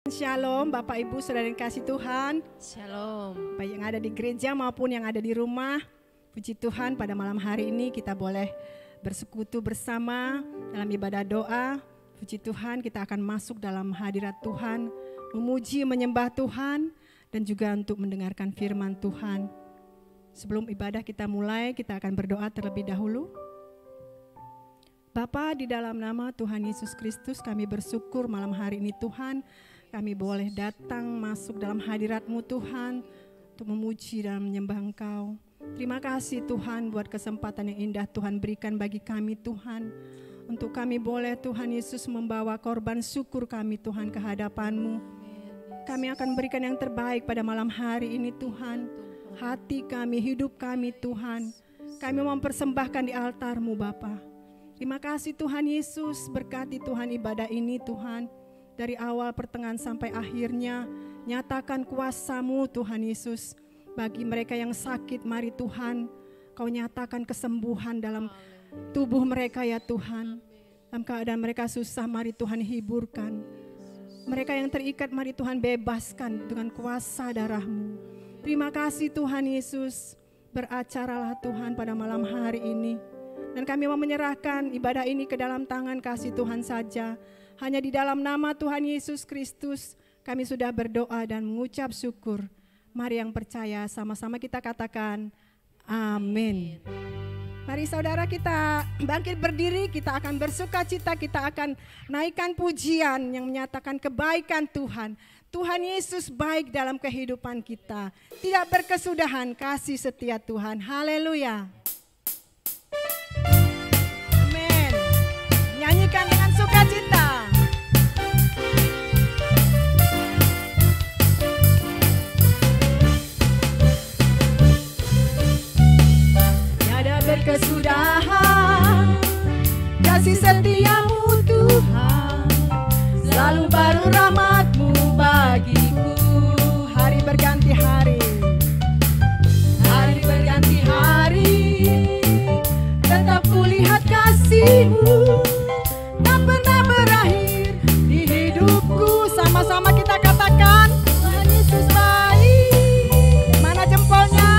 Shalom Bapak Ibu Saudara yang kasih Tuhan. Shalom. Baik yang ada di gereja maupun yang ada di rumah. Puji Tuhan pada malam hari ini kita boleh bersekutu bersama dalam ibadah doa. Puji Tuhan kita akan masuk dalam hadirat Tuhan. Memuji, menyembah Tuhan dan juga untuk mendengarkan firman Tuhan. Sebelum ibadah kita mulai, kita akan berdoa terlebih dahulu. Bapa, di dalam nama Tuhan Yesus Kristus kami bersyukur malam hari ini Tuhan. Kami boleh datang masuk dalam hadirat-Mu Tuhan untuk memuji dan menyembah Engkau. Terima kasih Tuhan buat kesempatan yang indah Tuhan berikan bagi kami Tuhan. Untuk kami boleh Tuhan Yesus membawa korban syukur kami Tuhan ke hadapan-Mu. Kami akan berikan yang terbaik pada malam hari ini Tuhan. Hati kami, hidup kami Tuhan. Kami mempersembahkan di altar-Mu Bapa. Terima kasih Tuhan Yesus, berkati Tuhan ibadah ini Tuhan. Dari awal pertengahan sampai akhirnya, nyatakan kuasa-Mu Tuhan Yesus. Bagi mereka yang sakit, mari Tuhan, Kau nyatakan kesembuhan dalam tubuh mereka ya Tuhan. Dalam keadaan mereka susah, mari Tuhan hiburkan. Mereka yang terikat, mari Tuhan bebaskan dengan kuasa darah-Mu. Terima kasih Tuhan Yesus, beracaralah Tuhan pada malam hari ini. Dan kami mau menyerahkan ibadah ini ke dalam tangan kasih Tuhan saja. Hanya di dalam nama Tuhan Yesus Kristus kami sudah berdoa dan mengucap syukur. Mari yang percaya sama-sama kita katakan amin. Mari saudara kita bangkit berdiri, kita akan bersuka cita, kita akan naikkan pujian yang menyatakan kebaikan Tuhan. Tuhan Yesus baik dalam kehidupan kita. Tidak berkesudahan kasih setia Tuhan. Haleluya. Amin. Nyanyikan dengan sukacita. Berkesudahan kasih setiamu Tuhan, selalu baru rahmat-Mu bagiku. Hari berganti hari, hari berganti hari, tetap kulihat kasih-Mu tak pernah berakhir di hidupku. Sama-sama kita katakan Tuhan Yesus baik. Mana jempolnya?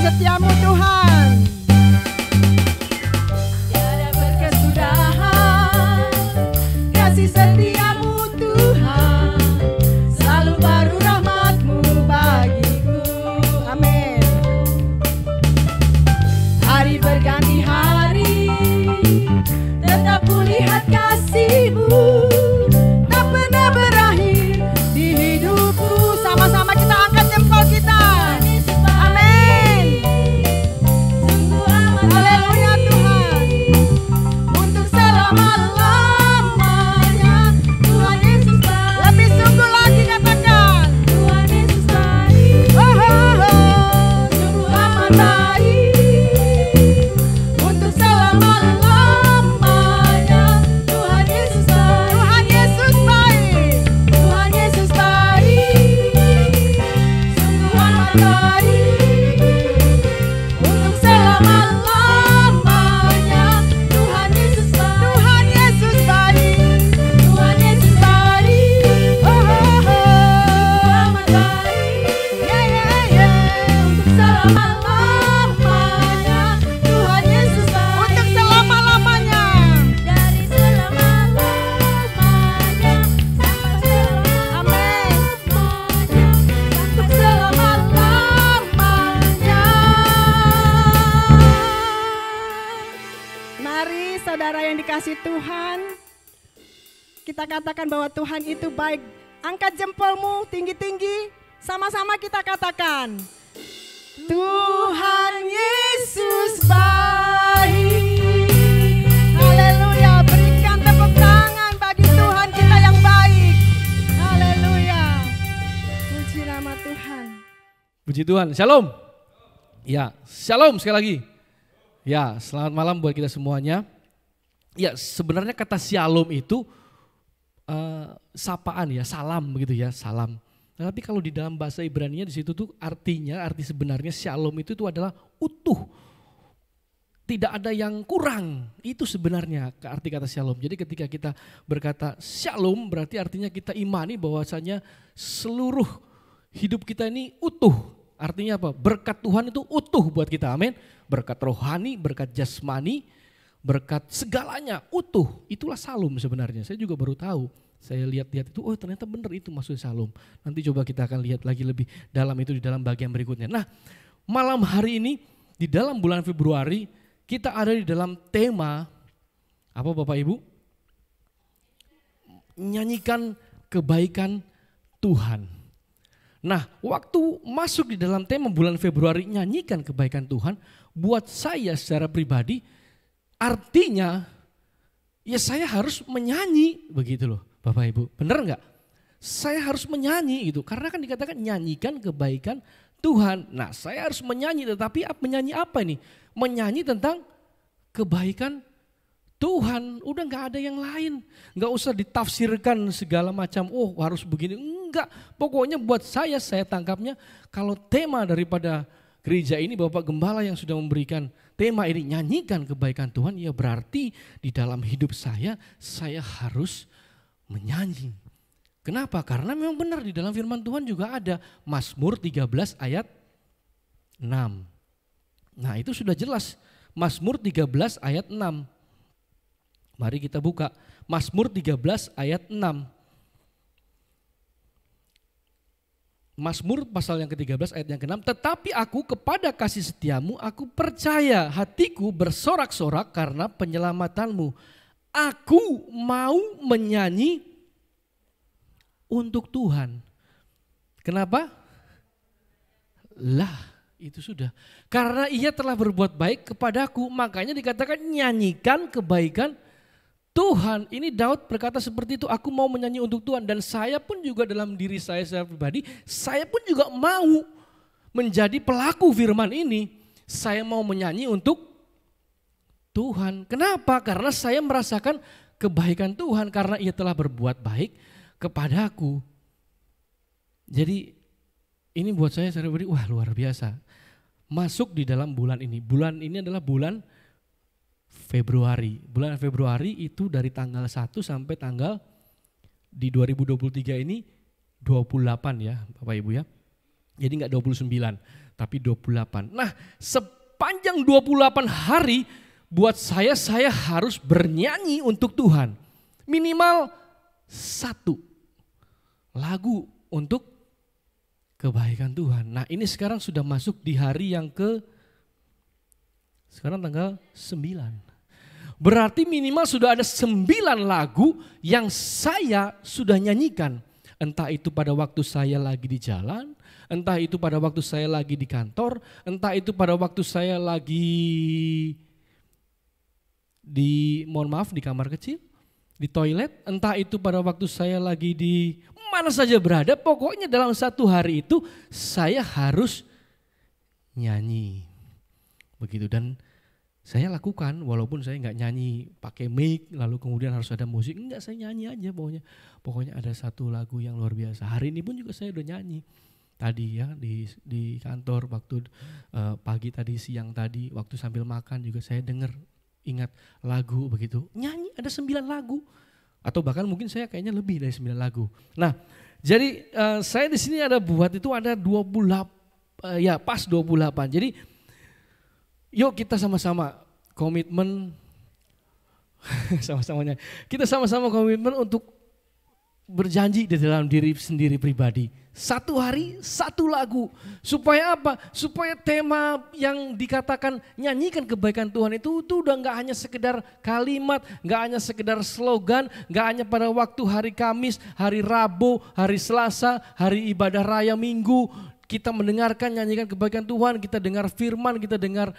Setiamu Tuhan, tiada berkesudahan. Kasih setiamu Tuhan, selalu baru rahmat-Mu bagiku. Amin. Hari berganti hari, tetap kulihat kasih-Mu tak pernah berakhir di hidupku. Sama-sama kita angkat jempol kita. Tuhan, kita katakan bahwa Tuhan itu baik. Angkat jempolmu tinggi-tinggi, sama-sama kita katakan Tuhan Yesus baik. Haleluya, berikan tepuk tangan bagi Tuhan kita yang baik. Haleluya, puji nama Tuhan. Puji Tuhan, shalom. Ya, shalom sekali lagi. Ya, selamat malam buat kita semuanya. Ya, sebenarnya kata shalom itu sapaan ya, salam begitu ya, salam. Tapi kalau di dalam bahasa Ibrani-nya di situ tuh arti sebenarnya shalom itu tuh adalah utuh. Tidak ada yang kurang, itu sebenarnya arti kata shalom. Jadi ketika kita berkata shalom berarti artinya kita imani bahwasanya seluruh hidup kita ini utuh. Artinya apa? Berkat Tuhan itu utuh buat kita, amin. Berkat rohani, berkat jasmani, berkat segalanya utuh. Itulah shalom sebenarnya. Saya juga baru tahu. Saya lihat-lihat itu, oh ternyata benar itu maksud shalom. Nanti coba kita akan lihat lagi lebih dalam itu di dalam bagian berikutnya. Nah, malam hari ini di dalam bulan Februari kita ada di dalam tema apa Bapak Ibu? Nyanyikan kebaikan Tuhan. Nah, waktu masuk di dalam tema bulan Februari nyanyikan kebaikan Tuhan, buat saya secara pribadi artinya ya saya harus menyanyi begitu loh Bapak Ibu. Benar enggak? Saya harus menyanyi gitu, karena kan dikatakan nyanyikan kebaikan Tuhan. Nah, saya harus menyanyi, tetapi menyanyi apa ini? Menyanyi tentang kebaikan Tuhan, udah gak ada yang lain. Gak usah ditafsirkan segala macam, oh harus begini, enggak. Pokoknya buat saya tangkapnya kalau tema daripada gereja ini Bapak Gembala yang sudah memberikan tema ini nyanyikan kebaikan Tuhan, ya berarti di dalam hidup saya harus menyanyi. Kenapa? Karena memang benar di dalam firman Tuhan juga ada Mazmur 13 ayat 6. Nah itu sudah jelas, Mazmur 13 ayat 6. Mari kita buka Mazmur 13 ayat 6. Mazmur pasal yang ke-13 ayat yang ke-6. Tetapi aku kepada kasih setiamu aku percaya, hatiku bersorak-sorak karena penyelamatanmu. Aku mau menyanyi untuk Tuhan. Kenapa? Lah itu sudah. Karena ia telah berbuat baik kepadaku, makanya dikatakan nyanyikan kebaikan Tuhan. Ini Daud berkata seperti itu, aku mau menyanyi untuk Tuhan. Dan saya pun juga dalam diri saya pribadi, saya pun juga mau menjadi pelaku firman ini. Saya mau menyanyi untuk Tuhan. Kenapa? Karena saya merasakan kebaikan Tuhan, karena ia telah berbuat baik kepadaku. Jadi ini buat saya pribadi, wah luar biasa. Masuk di dalam bulan ini. Bulan ini adalah bulan Februari. Bulan Februari itu dari tanggal 1 sampai tanggal di 2023 ini 28 ya Bapak Ibu ya. Jadi enggak 29 tapi 28. Nah sepanjang 28 hari buat saya harus bernyanyi untuk Tuhan. Minimal 1 lagu untuk kebaikan Tuhan. Nah ini sekarang sudah masuk di hari yang sekarang tanggal 9. Berarti minimal sudah ada 9 lagu yang saya sudah nyanyikan. Entah itu pada waktu saya lagi di jalan, entah itu pada waktu saya lagi di kantor, entah itu pada waktu saya lagi di kamar kecil, di toilet, entah itu pada waktu saya lagi di mana saja berada, pokoknya dalam satu hari itu saya harus nyanyi. Begitu, dan saya lakukan walaupun saya nggak nyanyi pakai mic lalu kemudian harus ada musik, enggak, saya nyanyi aja pokoknya ada satu lagu yang luar biasa. Hari ini pun juga saya udah nyanyi tadi ya di kantor waktu pagi tadi, siang tadi, waktu sambil makan juga saya ingat lagu begitu. Nyanyi ada 9 lagu atau bahkan mungkin saya kayaknya lebih dari 9 lagu. Nah, jadi saya di sini ada buat itu ada 28 ya pas 28. Jadi yuk kita sama-sama komitmen kita sama-sama komitmen untuk berjanji di dalam diri sendiri pribadi. 1 hari 1 lagu. Supaya apa? Supaya tema yang dikatakan nyanyikan kebaikan Tuhan itu udah gak hanya sekedar kalimat, gak hanya sekedar slogan, gak hanya pada waktu hari Kamis, hari Rabu, hari Selasa, hari ibadah raya Minggu. Kita mendengarkan nyanyikan kebaikan Tuhan, kita dengar firman, kita dengar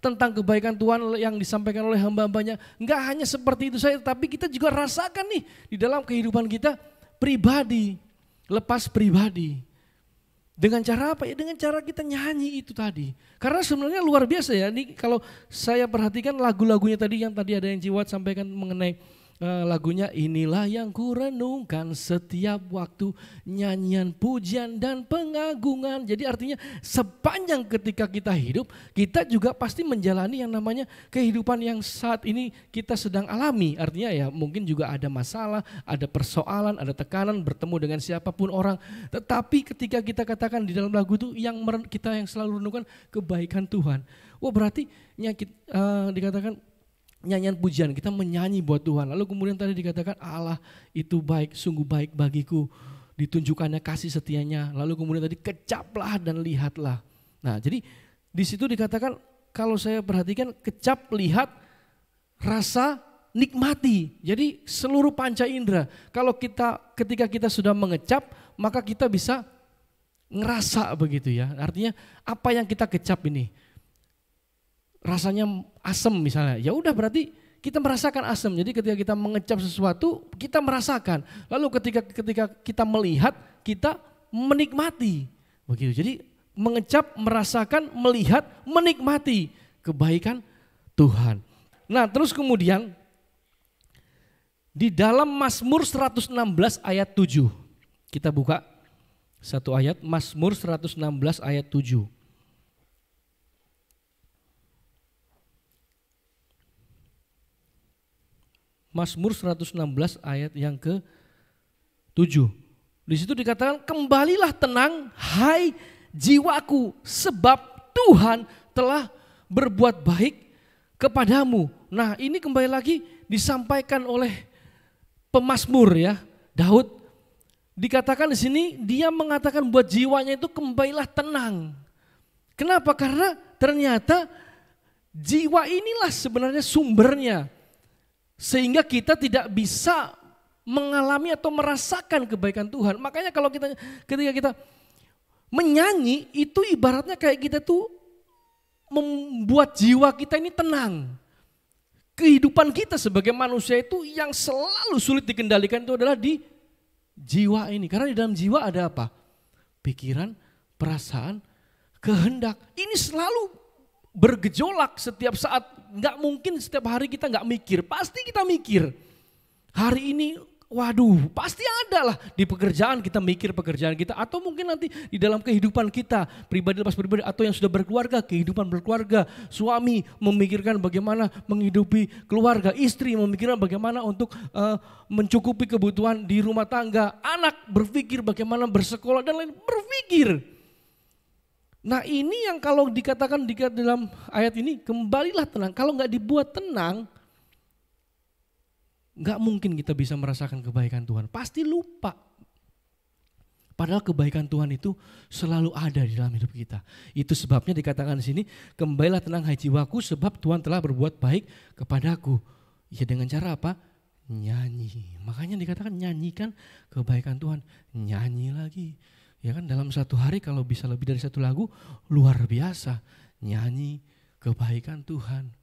tentang kebaikan Tuhan yang disampaikan oleh hamba-hambanya. Enggak hanya seperti itu saja, tapi kita juga rasakan nih di dalam kehidupan kita pribadi, lepas pribadi. Dengan cara apa ya? Dengan cara kita nyanyi itu tadi. Karena sebenarnya luar biasa ya. Ini kalau saya perhatikan lagu-lagunya tadi yang tadi ada yang Jiwat sampaikan mengenai lagunya, inilah yang kurenungkan setiap waktu, nyanyian pujian dan pengagungan. Jadi artinya sepanjang ketika kita hidup, kita juga pasti menjalani yang namanya kehidupan yang saat ini kita sedang alami. Artinya ya mungkin juga ada masalah, ada persoalan, ada tekanan, bertemu dengan siapapun orang. Tetapi ketika kita katakan di dalam lagu itu kita yang selalu renungkan kebaikan Tuhan. Wah berarti dikatakan nyanyian pujian, kita menyanyi buat Tuhan. Lalu kemudian tadi dikatakan Allah itu baik, sungguh baik bagiku, ditunjukkannya kasih setianya. Lalu kemudian tadi kecaplah dan lihatlah. Nah jadi di situ dikatakan kalau saya perhatikan kecap, lihat, rasa, nikmati. Jadi seluruh panca indera. Kalau ketika kita sudah mengecap, maka kita bisa ngerasa begitu ya. Artinya apa yang kita kecap ini? Rasanya asam misalnya, ya udah berarti kita merasakan asam. Jadi ketika kita mengecap sesuatu, kita merasakan. Lalu ketika kita melihat, kita menikmati. Begitu. Jadi mengecap, merasakan, melihat, menikmati kebaikan Tuhan. Nah, terus kemudian di dalam Mazmur 116 ayat 7. Kita buka satu ayat, Mazmur 116 ayat 7. Mazmur 116 ayat yang ke-7. Di situ dikatakan, kembalilah tenang hai jiwaku sebab Tuhan telah berbuat baik kepadamu. Nah ini kembali lagi disampaikan oleh pemazmur ya, Daud. Dikatakan di sini dia mengatakan buat jiwanya itu kembalilah tenang. Kenapa? Karena ternyata jiwa inilah sebenarnya sumbernya. Sehingga kita tidak bisa mengalami atau merasakan kebaikan Tuhan. Makanya kalau ketika kita menyanyi itu ibaratnya kayak kita tuh membuat jiwa kita ini tenang. Kehidupan kita sebagai manusia itu yang selalu sulit dikendalikan itu adalah di jiwa ini. Karena di dalam jiwa ada apa? Pikiran, perasaan, kehendak. Ini selalu bergejolak setiap saat. Nggak mungkin setiap hari kita nggak mikir, pasti kita mikir. Hari ini, waduh, pasti ada lah di pekerjaan kita mikir pekerjaan kita, atau mungkin nanti di dalam kehidupan kita pribadi lepas pribadi, atau yang sudah berkeluarga, kehidupan berkeluarga, suami memikirkan bagaimana menghidupi keluarga, istri memikirkan bagaimana untuk mencukupi kebutuhan di rumah tangga, anak berpikir bagaimana bersekolah dan lain berpikir. Nah ini yang kalau dikatakan di dalam ayat ini, kembalilah tenang. Kalau nggak dibuat tenang, nggak mungkin kita bisa merasakan kebaikan Tuhan. Pasti lupa. Padahal kebaikan Tuhan itu selalu ada di dalam hidup kita. Itu sebabnya dikatakan di sini, kembalilah tenang hai jiwaku sebab Tuhan telah berbuat baik kepadaku. Ya dengan cara apa? Nyanyi. Makanya dikatakan nyanyikan kebaikan Tuhan. Nyanyi lagi. Ya kan dalam satu hari kalau bisa lebih dari satu lagu luar biasa. Nyanyi kebaikan Tuhan.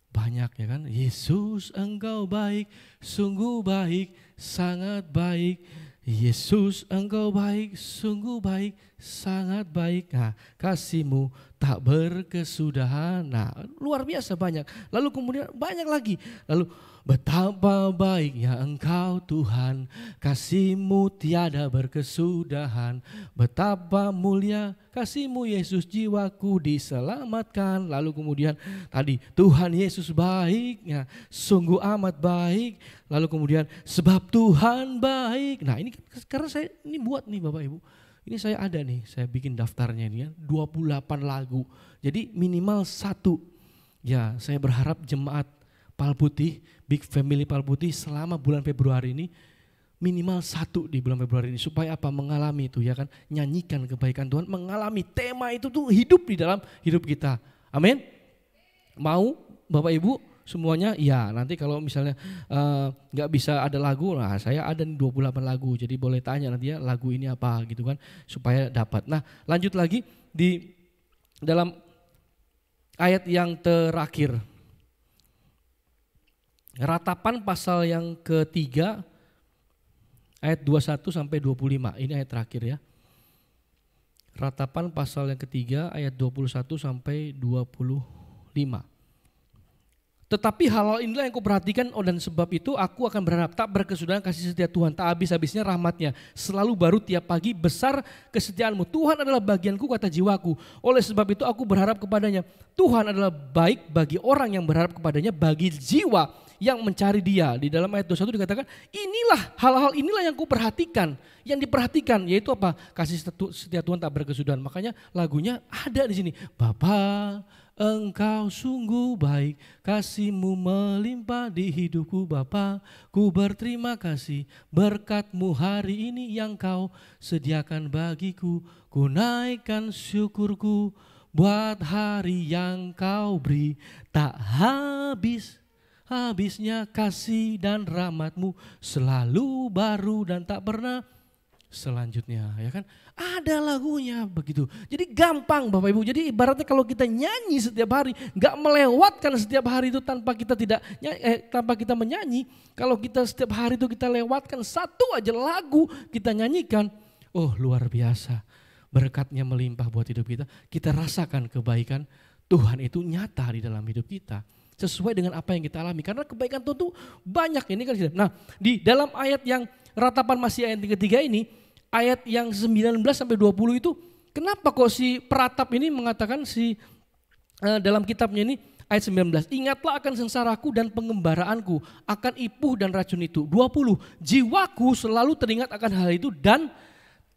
Banyak ya kan. Yesus engkau baik, sungguh baik, sangat baik. Yesus engkau baik, sungguh baik, sangat baik. Nah, kasih-Mu tak berkesudahan. Nah, luar biasa banyak. Lalu kemudian banyak lagi. Lalu betapa baiknya Engkau Tuhan, kasih-Mu tiada berkesudahan. Betapa mulia kasih-Mu Yesus, jiwaku diselamatkan. Lalu kemudian tadi Tuhan Yesus baiknya, sungguh amat baik. Lalu kemudian sebab Tuhan baik. Nah ini karena saya ini buat nih Bapak Ibu. Ini saya ada nih, saya bikin daftarnya ini ya, 28 lagu. Jadi minimal satu. Ya saya berharap jemaat Palputih, Big Family Palputih selama bulan Februari ini minimal satu di bulan Februari ini. Supaya apa? Mengalami itu ya kan, nyanyikan kebaikan Tuhan, mengalami tema itu tuh hidup di dalam hidup kita. Amin. Mau Bapak Ibu semuanya? Ya nanti kalau misalnya gak bisa ada lagu, nah saya ada nih 28 lagu. Jadi boleh tanya nanti ya lagu ini apa gitu kan, supaya dapat. Nah lanjut lagi di dalam ayat yang terakhir. Ratapan pasal yang ketiga ayat 21 sampai 25. Ini ayat terakhir ya. Ratapan pasal yang ketiga ayat 21 sampai 25. Tetapi hal-hal inilah yang kuperhatikan, dan sebab itu aku akan berharap tak berkesudahan kasih setia Tuhan, tak habis-habisnya rahmatnya, selalu baru tiap pagi, besar kesetiaanmu. Tuhan adalah bagianku, kata jiwaku. Oleh sebab itu aku berharap kepadanya. Tuhan adalah baik bagi orang yang berharap kepadanya, bagi jiwa yang mencari Dia. Di dalam ayat 21 dikatakan, inilah hal-hal inilah yang kuperhatikan. Yang diperhatikan yaitu apa? Kasih setia Tuhan tak berkesudahan. Makanya lagunya ada di sini. Bapa, Engkau sungguh baik, kasih-Mu melimpah di hidupku Bapa. Ku berterima kasih berkat-Mu hari ini yang Kau sediakan bagiku. Ku naikkan syukurku buat hari yang Kau beri. Tak habisnya kasih dan rahmat-Mu, selalu baru dan tak pernah selanjutnya, ya kan? Ada lagunya begitu. Jadi gampang Bapak Ibu. Jadi ibaratnya kalau kita nyanyi setiap hari, nggak melewatkan setiap hari itu tanpa kita menyanyi. Kalau kita setiap hari itu kita lewatkan satu aja lagu kita nyanyikan, oh luar biasa. Berkatnya melimpah buat hidup kita. Kita rasakan kebaikan Tuhan itu nyata di dalam hidup kita. Sesuai dengan apa yang kita alami. Karena kebaikan Tuhan itu banyak ini kan. Nah, di dalam ayat yang ratapan masih ayat ketiga ini, ayat yang 19 sampai 20 itu, kenapa kok si peratap ini mengatakan dalam kitabnya ini ayat 19, ingatlah akan sengsaraku dan pengembaraanku, akan ipuh dan racun itu. 20, jiwaku selalu teringat akan hal itu dan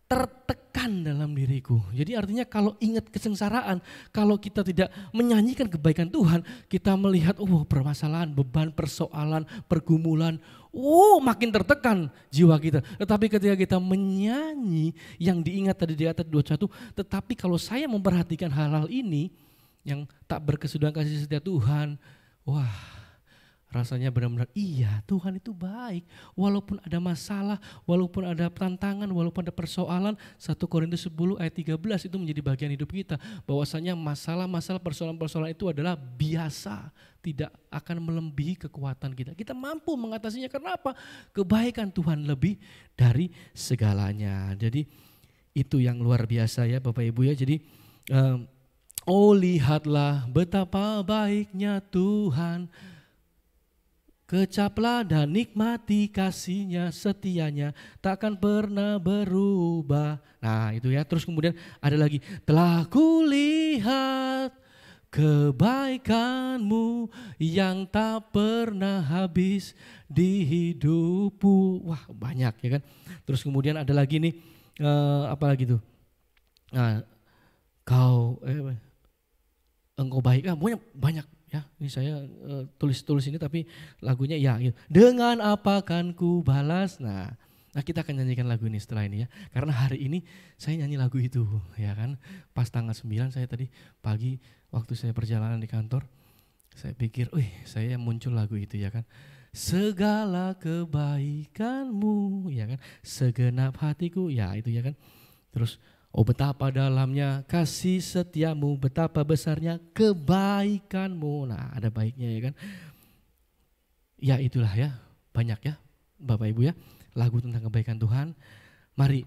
tertekan dalam diriku. Jadi artinya kalau ingat kesengsaraan, kalau kita tidak menyanyikan kebaikan Tuhan, kita melihat permasalahan, beban, persoalan, pergumulan, makin tertekan jiwa kita. Tetapi ketika kita menyanyi yang diingat tadi di atas 21, tetapi kalau saya memperhatikan hal-hal ini yang tak berkesudahan kasih setia Tuhan, rasanya benar-benar iya Tuhan itu baik. Walaupun ada masalah, walaupun ada tantangan, walaupun ada persoalan. 1 Korintus 10 ayat 13 itu menjadi bagian hidup kita. Bahwasanya masalah-masalah, persoalan-persoalan itu adalah biasa. Tidak akan melebihi kekuatan kita. Kita mampu mengatasinya karena apa? Kebaikan Tuhan lebih dari segalanya. Jadi itu yang luar biasa ya Bapak Ibu ya. Jadi lihatlah betapa baiknya Tuhan. Kecaplah dan nikmati kasih-Nya, setianya takkan pernah berubah. Nah itu ya, terus kemudian ada lagi. Telah kulihat kebaikan-Mu yang tak pernah habis di hidupku. Wah banyak ya kan. Terus kemudian ada lagi nih, apa lagi tuh. Nah, Engkau baik, pokoknya banyak. Ya, ini saya tulis ini tapi lagunya ya gitu. Dengan apa kan ku balas. Nah, kita akan nyanyikan lagu ini setelah ini ya. Karena hari ini saya nyanyi lagu itu ya kan. Pas tanggal 9 saya tadi pagi waktu saya perjalanan di kantor, saya pikir, saya muncul lagu itu ya kan. Segala kebaikan-Mu ya kan, segenap hatiku, ya itu ya kan. Terus betapa dalamnya kasih setiamu, betapa besarnya kebaikan-Mu. Nah ada baiknya ya kan. Ya itulah ya, banyak ya Bapak Ibu ya, lagu tentang kebaikan Tuhan. Mari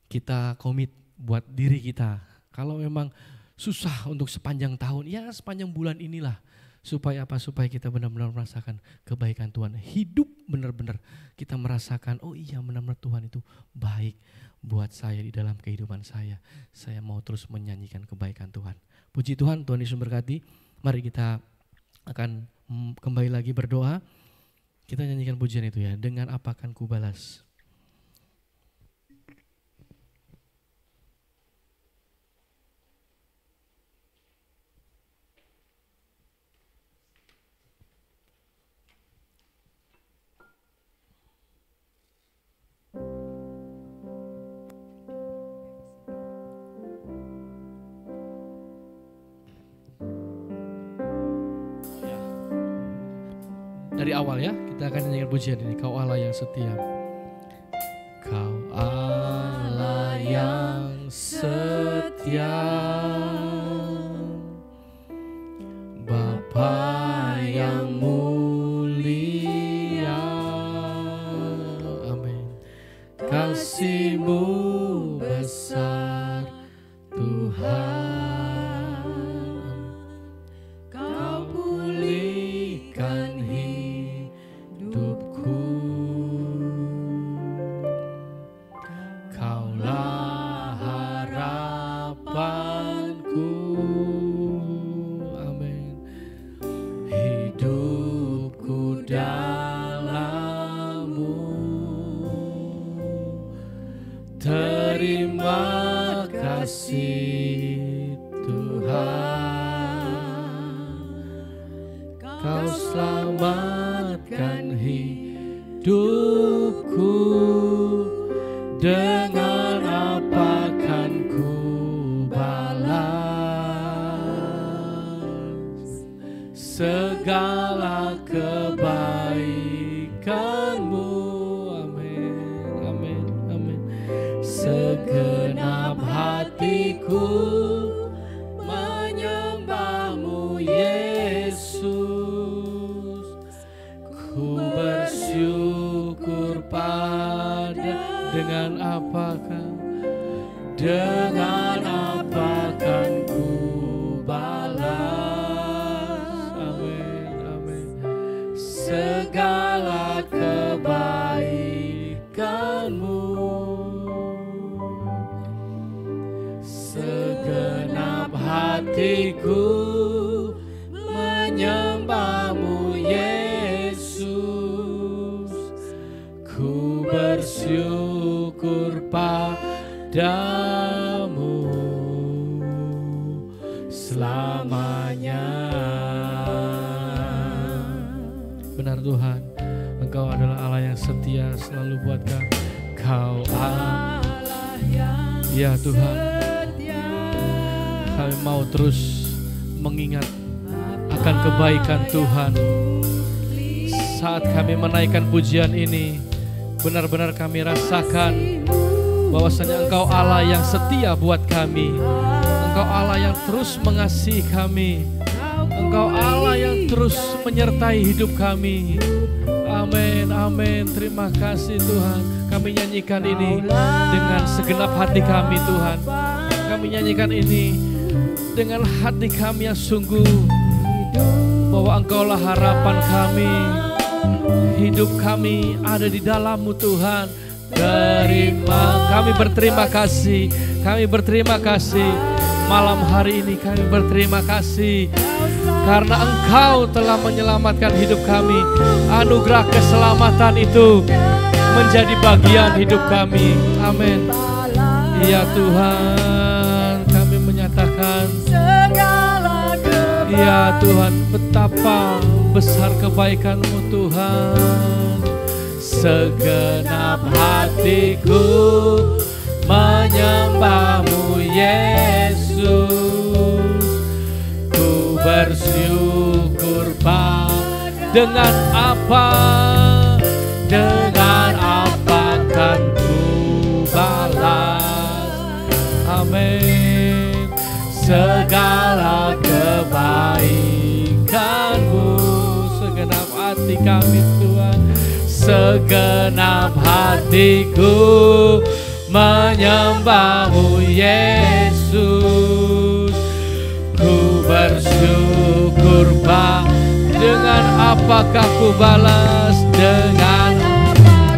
kita komit buat diri kita. Kalau memang susah untuk sepanjang tahun, ya sepanjang bulan inilah. Supaya apa? Supaya kita benar-benar merasakan kebaikan Tuhan. Hidup benar-benar kita merasakan, benar-benar Tuhan itu baik buat saya di dalam kehidupan saya. Saya mau terus menyanyikan kebaikan Tuhan. Puji Tuhan, Tuhan Yesus memberkati. Mari kita akan kembali lagi berdoa. Kita nyanyikan pujian itu ya. Dengan apa akan ku balas. Dari awal ya, kita akan nyanyikan pujian ini. Kau Allah yang setia. Kau Allah yang setia, Bapa yang mulia. Amin. Kasih-Mu besar dalam-Mu. Terima kasih Tuhan, Kau selamatkan hidupku. Dengan apa kan ku balas segala kebaikan-Mu. Amin, amin, amin. Segenap hatiku menyembah-Mu Yesus. Ku bersyukur dengan apakah ku balas, amin, amin, segala kebaikan-Mu. Segenap hatiku menyembah-Mu Yesus. Ku bersyukur padamu selamanya. Benar Tuhan, Engkau adalah Allah yang setia selalu buat kami. Kau Allah yang ya Tuhan, kami mau terus mengingat akan kebaikan Tuhan. Saat kami menaikkan pujian ini, benar-benar kami rasakan bahwasanya Engkau Allah yang setia buat kami. Engkau Allah yang terus mengasihi kami. Engkau Allah yang terus menyertai hidup kami. Amin, amin. Terima kasih Tuhan. Kami nyanyikan ini dengan segenap hati kami Tuhan. Kami nyanyikan ini dengan hati kami yang sungguh, bahwa Engkaulah harapan kami. Hidup kami ada di dalam-Mu Tuhan. Kami berterima kasih. Kami berterima kasih. Malam hari ini kami berterima kasih karena Engkau telah menyelamatkan hidup kami. Anugerah keselamatan itu menjadi bagian hidup kami. Amin. Ya Tuhan, kami menyatakan ya Tuhan, betapa besar kebaikan-Mu Tuhan. Segenap hatiku menyembah-Mu Yesus. Ku bersyukur dengan apa kan ku balas. Amin. Segala kebaikan-Mu, segenap hati kami Tuhan. Segenap hatiku menyembah-Mu Yesus. Ku bersyukur dengan apakah ku balas, dengan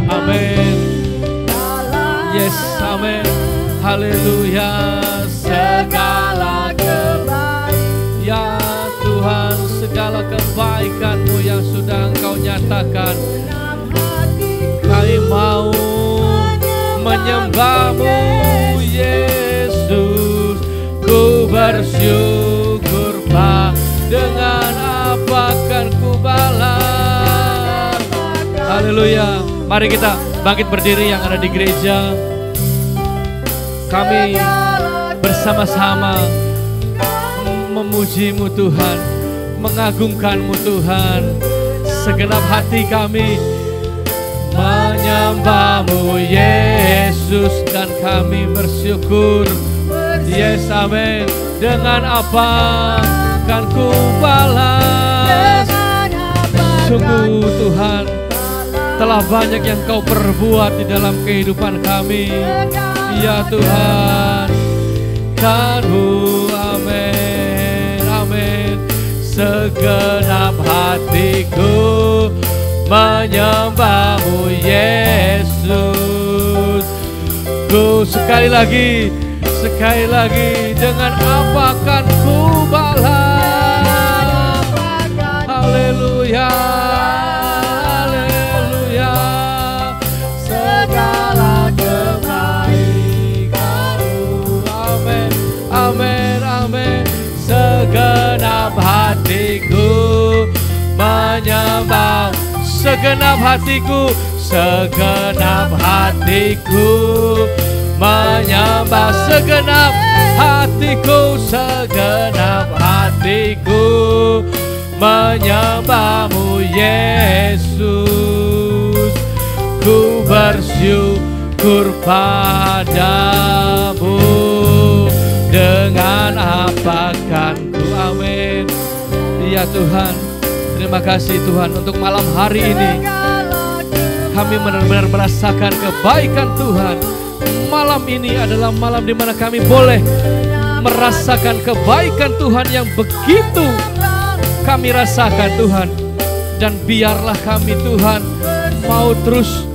amin. Yes, amin. Haleluya. Segala kebaikan ya Tuhan, segala kebaikan-Mu yang sudah Engkau nyatakan, kami mau menyembah-Mu Yesus. Ku bersyukur dengan apa kan ku balas. Haleluya. Mari kita bangkit berdiri yang ada di gereja. Kami bersama-sama memuji-Mu Tuhan, mengagungkan-Mu Tuhan. Segenap hati kami menyembah-Mu Yesus, dan kami bersyukur. Yes, amin. Dengan apa kan ku balas? Sungguh Tuhan, telah banyak yang Kau perbuat di dalam kehidupan kami. Ya Tuhan, kan-Mu, amin, amin. Segenap hatiku menyembah-Mu Yesus. Ku sekali lagi, dengan apa kan ku balas. Haleluya. menyembah segenap hatiku, segenap hatiku menyembah, segenap hatiku, segenap hatiku menyembah-Mu Yesus. Ku bersyukur padamu, dengan apa kan ku, amin. Ya Tuhan, terima kasih Tuhan untuk malam hari ini. Kami benar-benar merasakan kebaikan Tuhan. Malam ini adalah malam di mana kami boleh merasakan kebaikan Tuhan yang begitu kami rasakan Tuhan. Dan biarlah kami Tuhan mau terus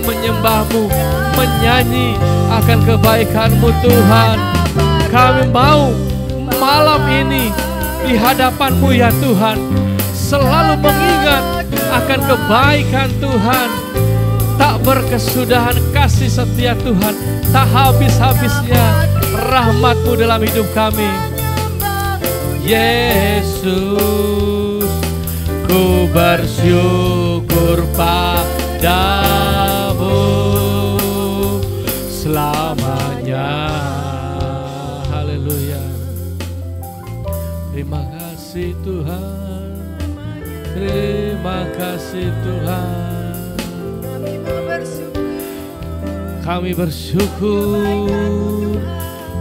menyembah-Mu, menyanyi akan kebaikan-Mu Tuhan. Kami mau malam ini di hadapan-Mu ya Tuhan, selalu mengingat akan kebaikan Tuhan. Tak berkesudahan kasih setia Tuhan, tak habis-habisnya rahmat-Mu dalam hidup kami. Yesus, ku bersyukur padamu selamanya. Haleluya. Terima kasih Tuhan, terima kasih Tuhan. Kami bersyukur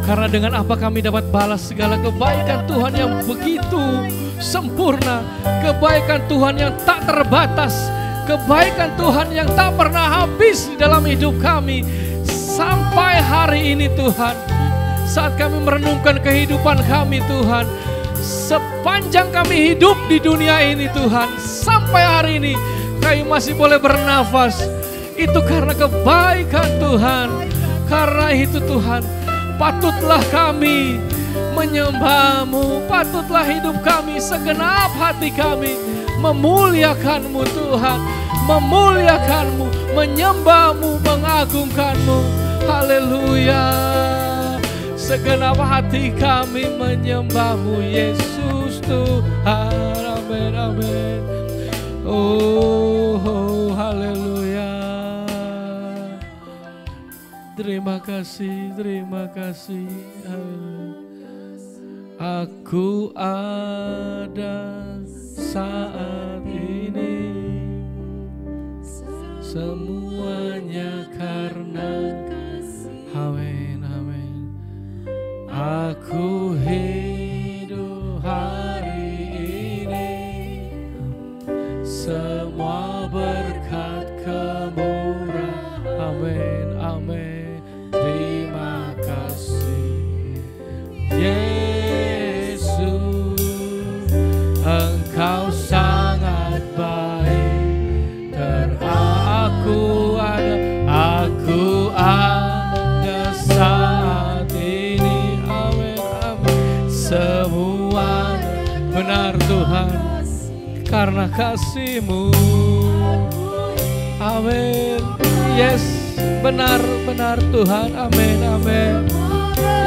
karena dengan apa kami dapat balas segala kebaikan Tuhan yang begitu sempurna, kebaikan Tuhan yang tak terbatas, kebaikan Tuhan yang tak pernah habis di dalam hidup kami sampai hari ini Tuhan. Saat kami merenungkan kehidupan kami Tuhan, sepanjang kami hidup di dunia ini Tuhan, sampai hari ini kami masih boleh bernafas. Itu karena kebaikan Tuhan. Karena itu Tuhan, patutlah kami menyembah-Mu, patutlah hidup kami, segenap hati kami memuliakan-Mu Tuhan, memuliakan-Mu, menyembah-Mu, mengagungkan-Mu. Haleluya. Segenap hati kami menyembah-Mu Yesus Tuhan. Amin, amin. Oh, haleluya. Terima kasih, terima kasih. Aku ada saat ini, semuanya karena amin, amin. Aku hidup hari ini, semua berkat kemurahan. Amin, amin. Terima kasih Yesus, Engkau sangat baik. Aku ada saat ini. Amin, amin. Semua benar Tuhan karena kasih-Mu. Amin. Yes, benar Tuhan. Amin, amin.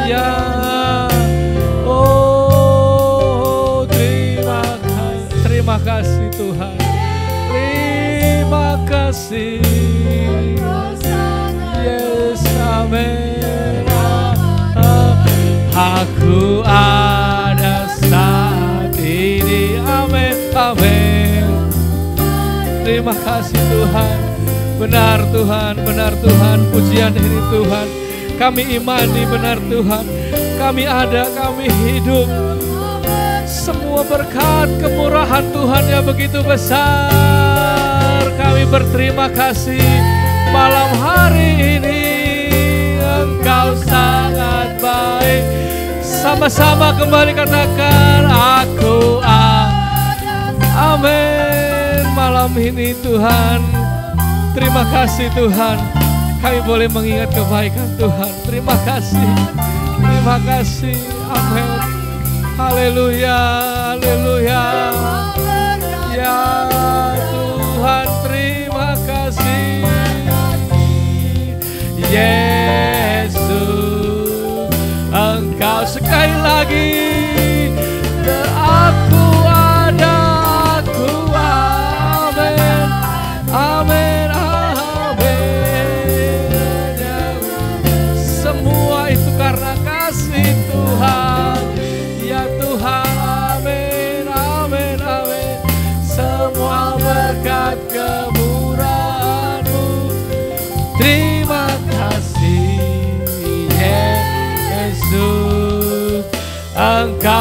Ya, oh terima kasih Tuhan. Terima kasih. Yes, amin. Aku ada saat ini. Amin, amin. Terima kasih Tuhan. Benar Tuhan, pujian ini Tuhan. Kami imani benar Tuhan. Kami ada, kami hidup. Semua berkat kemurahan Tuhan yang begitu besar. Kami berterima kasih malam hari ini. Engkau sangat baik. Sama-sama kembali katakan, aku amin. Malam ini Tuhan, terima kasih Tuhan. Kami boleh mengingat kebaikan Tuhan. Terima kasih. Terima kasih. Amin. Haleluya. Haleluya. Ya Tuhan, terima kasih. Yesus, Engkau sekali lagi. Aku ada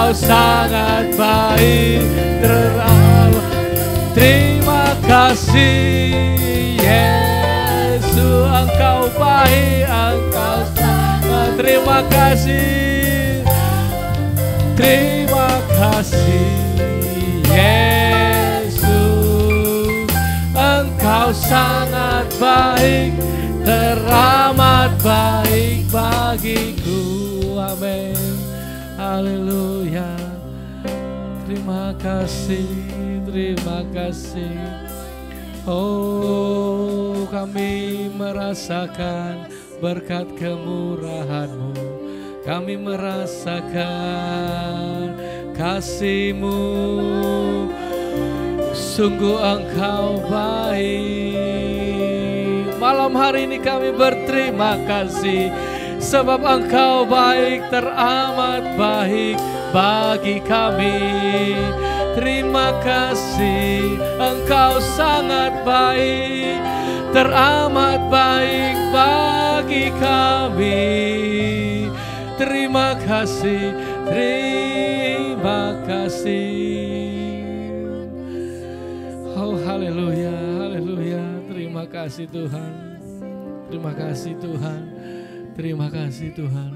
Engkau sangat baik, teramat. Terima kasih Yesus, Engkau baik, Engkau sangat. Terima kasih, terima kasih Yesus, Engkau sangat baik, teramat baik bagiku. Amin. Haleluya. Terima kasih, terima kasih. Oh, kami merasakan berkat kemurahan-Mu. Kami merasakan kasih-Mu. Sungguh Engkau baik. Malam hari ini kami berterima kasih, sebab Engkau baik, teramat baik bagi kami. Terima kasih, Engkau sangat baik, teramat baik bagi kami. Terima kasih, terima kasih. Oh haleluya, haleluya. Terima kasih Tuhan, terima kasih Tuhan, terima kasih Tuhan.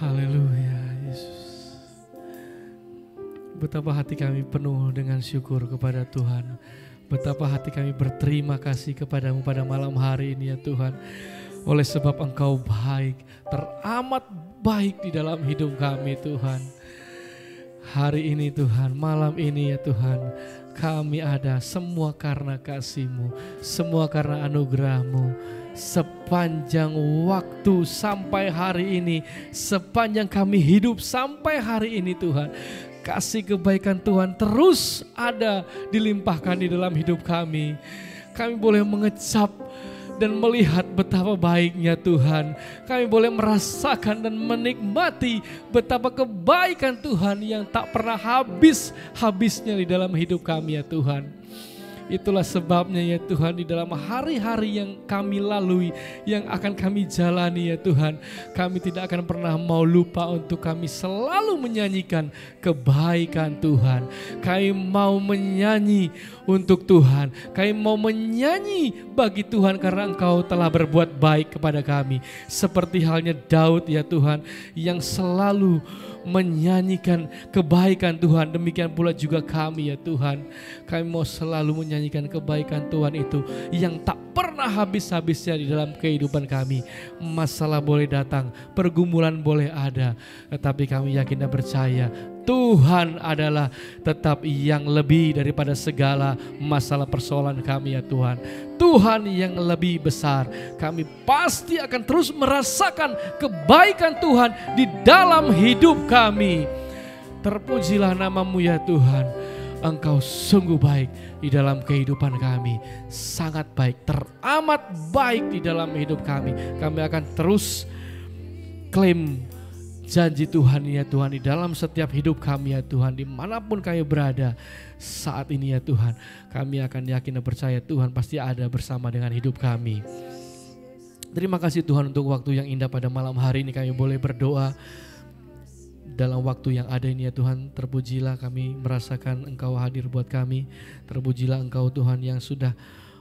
Haleluya Yesus. Betapa hati kami penuh dengan syukur kepada Tuhan. Betapa hati kami berterima kasih kepadamu pada malam hari ini ya Tuhan. Oleh sebab Engkau baik, teramat baik di dalam hidup kami Tuhan. Hari ini Tuhan, malam ini ya Tuhan, kami ada semua karena kasih-Mu, semua karena anugerah-Mu. Sepanjang waktu sampai hari ini, sepanjang kami hidup sampai hari ini Tuhan, kasih kebaikan Tuhan terus ada dilimpahkan di dalam hidup kami. Kami boleh mengecap dan melihat betapa baiknya Tuhan. Kami boleh merasakan dan menikmati betapa kebaikan Tuhan yang tak pernah habis-habisnya di dalam hidup kami ya Tuhan. Itulah sebabnya ya Tuhan, di dalam hari-hari yang kami lalui, yang akan kami jalani ya Tuhan, kami tidak akan pernah mau lupa untuk kami selalu menyanyikan kebaikan Tuhan. Kami mau menyanyi untuk Tuhan, kami mau menyanyi bagi Tuhan karena Engkau telah berbuat baik kepada kami. Seperti halnya Daud ya Tuhan, yang selalu menyanyikan kebaikan Tuhan, demikian pula juga kami ya Tuhan. Kami mau selalu menyanyikan kebaikan Tuhan itu yang tak pernah habis-habisnya di dalam kehidupan kami. Masalah boleh datang, pergumulan boleh ada, tetapi kami yakin dan percaya Tuhan adalah tetap yang lebih daripada segala masalah persoalan kami ya Tuhan. Tuhan yang lebih besar. Kami pasti akan terus merasakan kebaikan Tuhan di dalam hidup kami. Terpujilah nama-Mu ya Tuhan. Engkau sungguh baik di dalam kehidupan kami. Sangat baik, teramat baik di dalam hidup kami. Kami akan terus klaim janji Tuhan ya Tuhan di dalam setiap hidup kami ya Tuhan. Dimanapun kami berada saat ini ya Tuhan, kami akan yakin dan percaya Tuhan pasti ada bersama dengan hidup kami. Terima kasih Tuhan untuk waktu yang indah pada malam hari ini. Kami boleh berdoa dalam waktu yang ada ini ya Tuhan. Terpujilah kami merasakan Engkau hadir buat kami. Terpujilah Engkau Tuhan yang sudah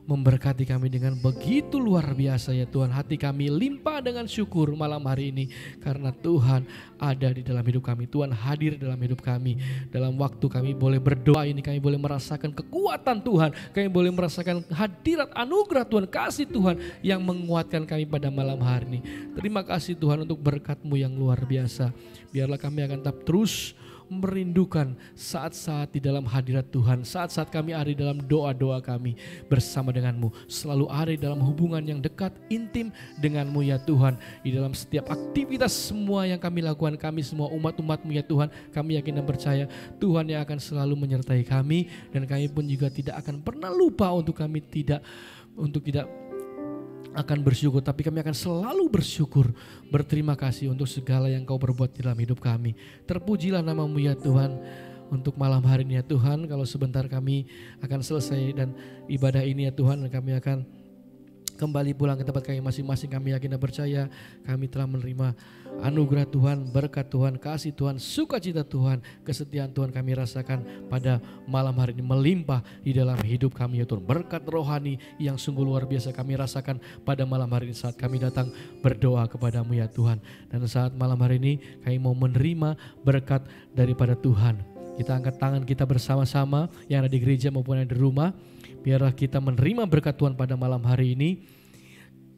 memberkati kami dengan begitu luar biasa ya Tuhan. Hati kami limpah dengan syukur malam hari ini karena Tuhan ada di dalam hidup kami. Tuhan hadir dalam hidup kami. Dalam waktu kami boleh berdoa ini, kami boleh merasakan kekuatan Tuhan. Kami boleh merasakan hadirat anugerah Tuhan, kasih Tuhan yang menguatkan kami pada malam hari ini. Terima kasih Tuhan untuk berkat-Mu yang luar biasa. Biarlah kami akan tetap terus merindukan saat-saat di dalam hadirat Tuhan, saat-saat kami ada di dalam doa-doa kami bersama dengan-Mu, selalu ada di dalam hubungan yang dekat, intim dengan-Mu ya Tuhan. Di dalam setiap aktivitas semua yang kami lakukan, kami semua umat-umat-Mu ya Tuhan, kami yakin dan percaya Tuhan yang akan selalu menyertai kami, dan kami pun juga tidak akan pernah lupa untuk tidak akan bersyukur, tapi kami akan selalu bersyukur, berterima kasih untuk segala yang Kau perbuat di dalam hidup kami. Terpujilah nama-Mu ya Tuhan untuk malam hari ini ya Tuhan. Kalau sebentar kami akan selesai dan ibadah ini ya Tuhan, dan kami akan kembali pulang ke tempat kami masing-masing. Kami yakin dan percaya kami telah menerima anugerah Tuhan, berkat Tuhan, kasih Tuhan, sukacita Tuhan, kesetiaan Tuhan kami rasakan pada malam hari ini melimpah di dalam hidup kami ya Tuhan. Berkat rohani yang sungguh luar biasa kami rasakan pada malam hari ini saat kami datang berdoa kepadamu ya Tuhan. Dan saat malam hari ini kami mau menerima berkat daripada Tuhan. Kita angkat tangan kita bersama-sama yang ada di gereja maupun yang di rumah. Biarlah kita menerima berkat Tuhan pada malam hari ini.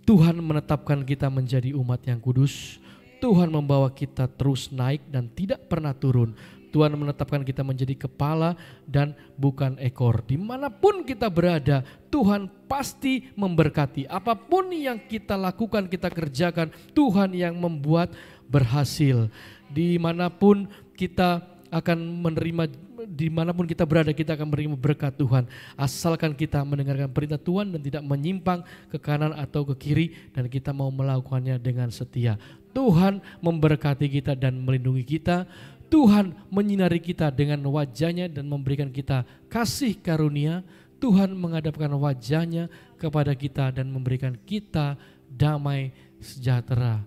Tuhan menetapkan kita menjadi umat yang kudus. Tuhan membawa kita terus naik dan tidak pernah turun. Tuhan menetapkan kita menjadi kepala dan bukan ekor. Dimanapun kita berada, Tuhan pasti memberkati. Apapun yang kita lakukan, kita kerjakan, Tuhan yang membuat berhasil. Dimanapun kita akan menerima, dimanapun kita berada kita akan menerima berkat Tuhan. Asalkan kita mendengarkan perintah Tuhan dan tidak menyimpang ke kanan atau ke kiri, dan kita mau melakukannya dengan setia. Tuhan memberkati kita dan melindungi kita. Tuhan menyinari kita dengan wajahnya dan memberikan kita kasih karunia. Tuhan menghadapkan wajahnya kepada kita dan memberikan kita damai sejahtera.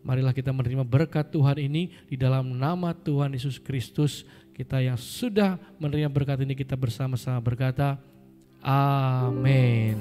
Marilah kita menerima berkat Tuhan ini di dalam nama Tuhan Yesus Kristus. Kita yang sudah menerima berkat ini, kita bersama-sama berkata, amin.